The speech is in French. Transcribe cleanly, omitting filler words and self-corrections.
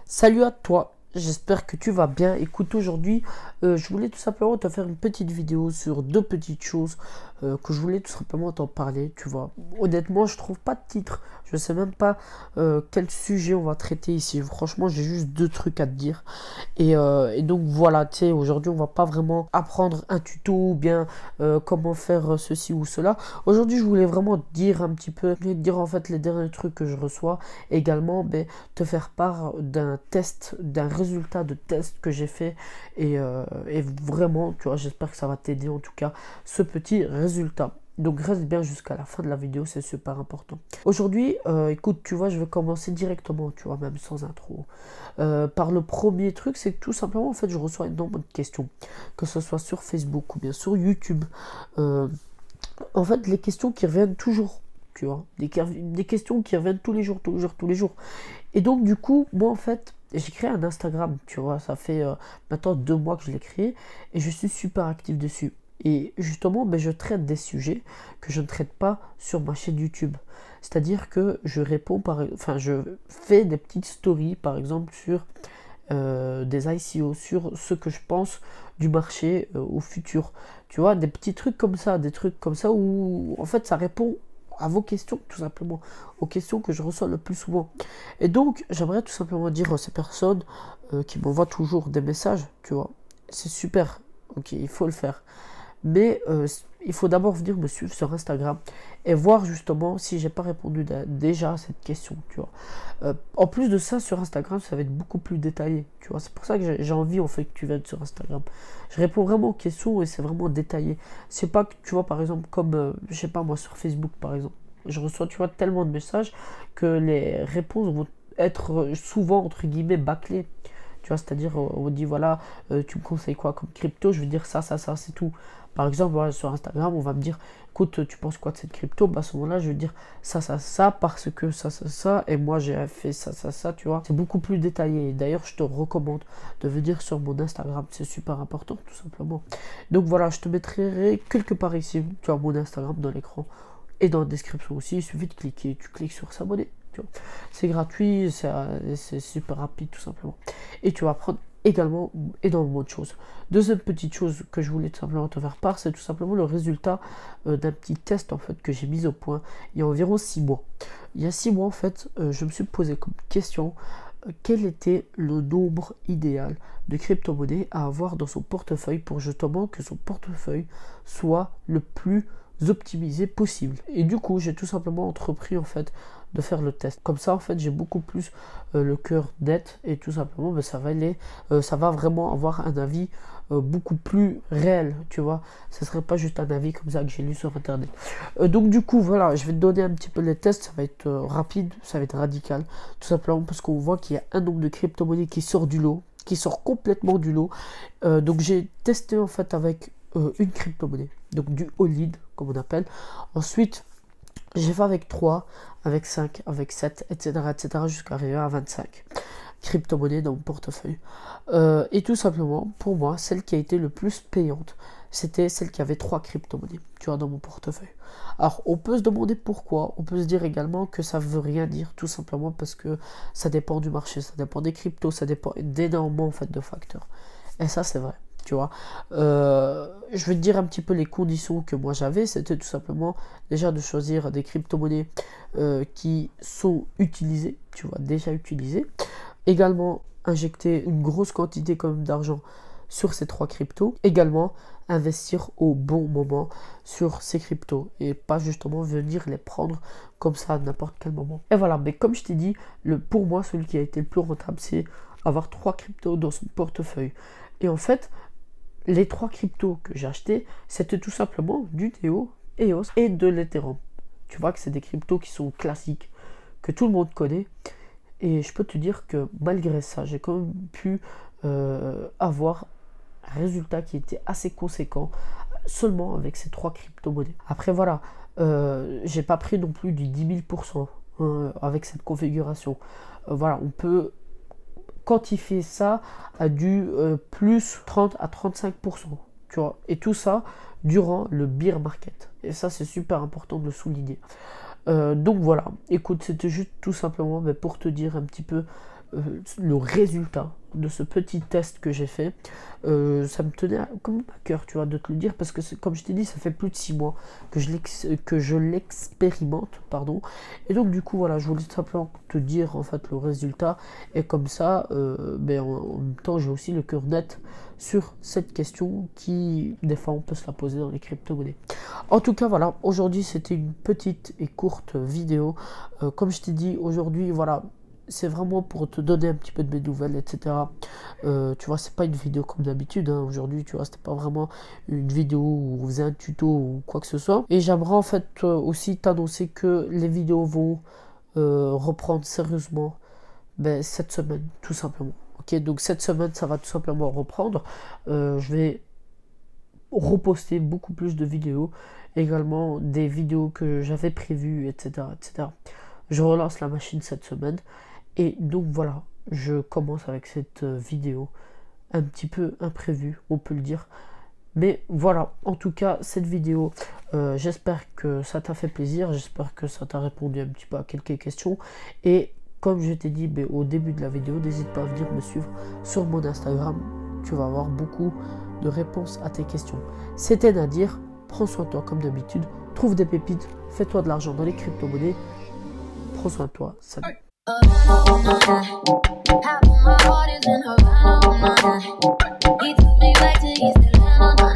Salut à toi, j'espère que tu vas bien. Écoute, aujourd'hui, je voulais tout simplement te faire une petite vidéo sur deux petites choses que je voulais tout simplement t'en parler, tu vois. Honnêtement, je trouve pas de titre, je sais même pas quel sujet on va traiter ici. Franchement, j'ai juste deux trucs à te dire. Et donc voilà, tu sais, aujourd'hui, on va pas vraiment apprendre un tuto ou bien comment faire ceci ou cela. Aujourd'hui, je voulais vraiment te dire un petit peu, te dire en fait les derniers trucs que je reçois. Également, te faire part d'un test, d'un résultat de test que j'ai fait. Et vraiment, tu vois, j'espère que ça va t'aider en tout cas, ce petit résultat. Donc reste bien jusqu'à la fin de la vidéo, c'est super important. Aujourd'hui, écoute, tu vois, je vais commencer directement, tu vois, même sans intro. Par le premier truc, c'est que tout simplement, en fait, je reçois énormément de questions, que ce soit sur Facebook ou bien sur YouTube. En fait, les questions qui reviennent toujours, tu vois, des questions qui reviennent tous les jours, tous les jours, tous les jours. Et donc, du coup, moi, en fait, j'ai créé un Instagram, tu vois, ça fait maintenant 2 mois que je l'ai créé, et je suis super actif dessus. Et justement, je traite des sujets que je ne traite pas sur ma chaîne YouTube. C'est-à-dire que je réponds je fais des petites stories, par exemple, sur des ICO, sur ce que je pense du marché au futur. Tu vois, des petits trucs comme ça, des trucs comme ça où, en fait, ça répond à vos questions, tout simplement, aux questions que je reçois le plus souvent. Et donc, j'aimerais tout simplement dire à ces personnes qui m'envoient toujours des messages, tu vois, c'est super, ok, il faut le faire. Mais il faut d'abord venir me suivre sur Instagram et voir justement si j'ai pas répondu déjà à cette question, tu vois. En plus de ça, sur Instagram, ça va être beaucoup plus détaillé, tu vois. C'est pour ça que j'ai envie en fait que tu viennes sur Instagram. Je réponds vraiment aux questions et c'est vraiment détaillé. C'est pas que, tu vois, par exemple, comme, je sais pas moi, sur Facebook par exemple. Je reçois, tu vois, tellement de messages que les réponses vont être souvent, entre guillemets, bâclées. Tu vois, c'est-à-dire, on me dit, voilà, tu me conseilles quoi comme crypto? Je vais dire ça, c'est tout. Par exemple, voilà, sur Instagram, on va me dire, écoute, tu penses quoi de cette crypto? À ce moment-là, je vais dire ça, parce que ça, et moi j'ai fait ça, tu vois. C'est beaucoup plus détaillé. D'ailleurs, je te recommande de venir sur mon Instagram, c'est super important, tout simplement. Donc voilà, je te mettrai quelque part ici, tu vois, mon Instagram dans l'écran et dans la description aussi. Il suffit de cliquer, tu cliques sur s'abonner. C'est gratuit, c'est super rapide tout simplement. Et tu vas apprendre également énormément de choses. Deuxième petite chose que je voulais tout simplement te faire part, c'est tout simplement le résultat d'un petit test en fait que j'ai mis au point il y a environ 6 mois. Il y a 6 mois en fait, je me suis posé comme question quel était le nombre idéal de crypto-monnaies à avoir dans son portefeuille pour justement que son portefeuille soit le plus optimisé possible. Et du coup, j'ai tout simplement entrepris en fait de faire le test. Comme ça, en fait, j'ai beaucoup plus le cœur net et tout simplement, ça va vraiment avoir un avis beaucoup plus réel, tu vois. Ce serait pas juste un avis comme ça que j'ai lu sur internet. Donc du coup, voilà, je vais te donner un petit peu les tests. Ça va être rapide, ça va être radical, tout simplement parce qu'on voit qu'il y a un nombre de crypto-monnaies qui sort du lot, qui sort complètement du lot. Donc j'ai testé en fait avec une crypto-monnaie, donc du all-in comme on appelle. Ensuite, j'ai fait avec 3, avec 5, avec 7, etc. jusqu'à arriver à 25 crypto-monnaies dans mon portefeuille. Et tout simplement, pour moi, celle qui a été le plus payante, c'était celle qui avait 3 crypto-monnaies, tu vois, dans mon portefeuille. Alors, on peut se demander pourquoi. On peut se dire également que ça veut rien dire, tout simplement parce que ça dépend du marché, ça dépend des cryptos, ça dépend d'énormément en fait de facteurs. Et ça, c'est vrai. Tu vois, je vais te dire un petit peu les conditions que moi j'avais. C'était tout simplement déjà de choisir des crypto-monnaies qui sont utilisées, tu vois, déjà utilisées. Également injecter une grosse quantité quand même d'argent sur ces 3 cryptos. Également investir au bon moment sur ces cryptos et pas justement venir les prendre comme ça à n'importe quel moment. Et voilà, mais comme je t'ai dit, pour moi celui qui a été le plus rentable, c'est avoir 3 cryptos dans son portefeuille. Et en fait, les 3 cryptos que j'ai achetés, c'était tout simplement du Théo, EOS et de l'Ethereum. Tu vois que c'est des cryptos qui sont classiques, que tout le monde connaît. Et je peux te dire que malgré ça, j'ai quand même pu avoir un résultat qui était assez conséquent seulement avec ces 3 crypto-monnaies. Après voilà, j'ai pas pris non plus du 10 000% avec cette configuration. Voilà, on peut quantifier ça à du plus 30 à 35%, tu vois, et tout ça durant le bear market, et ça c'est super important de le souligner. Donc voilà, écoute, c'était juste tout simplement pour te dire un petit peu le résultat de ce petit test que j'ai fait. Ça me tenait comme à cœur, tu vois, de te le dire, parce que comme je t'ai dit, ça fait plus de 6 mois que je l'expérimente, pardon. Et donc du coup, voilà, je voulais simplement te dire en fait le résultat, et comme ça, en même temps, j'ai aussi le cœur net sur cette question qui, des fois, on peut se la poser dans les crypto-monnaies. En tout cas, voilà, aujourd'hui, c'était une petite et courte vidéo. Comme je t'ai dit, aujourd'hui, voilà, c'est vraiment pour te donner un petit peu de mes nouvelles, etc. Tu vois, c'est pas une vidéo comme d'habitude, hein. Aujourd'hui, tu vois, c'était pas vraiment une vidéo où on faisait un tuto ou quoi que ce soit. Et j'aimerais en fait aussi t'annoncer que les vidéos vont reprendre sérieusement cette semaine, tout simplement. Ok, donc cette semaine, ça va tout simplement reprendre. Je vais reposter beaucoup plus de vidéos, également des vidéos que j'avais prévues, etc., etc. Je relance la machine cette semaine. Et donc voilà, je commence avec cette vidéo un petit peu imprévue, on peut le dire. Mais voilà, en tout cas, cette vidéo, j'espère que ça t'a fait plaisir, j'espère que ça t'a répondu un petit peu à quelques questions. Et comme je t'ai dit au début de la vidéo, n'hésite pas à venir me suivre sur mon Instagram. Tu vas avoir beaucoup de réponses à tes questions. C'était Nadir, prends soin de toi comme d'habitude, trouve des pépites, fais-toi de l'argent dans les crypto-monnaies. Prends soin de toi, salut. Half of my heart is in her. He took me back to East Atlanta.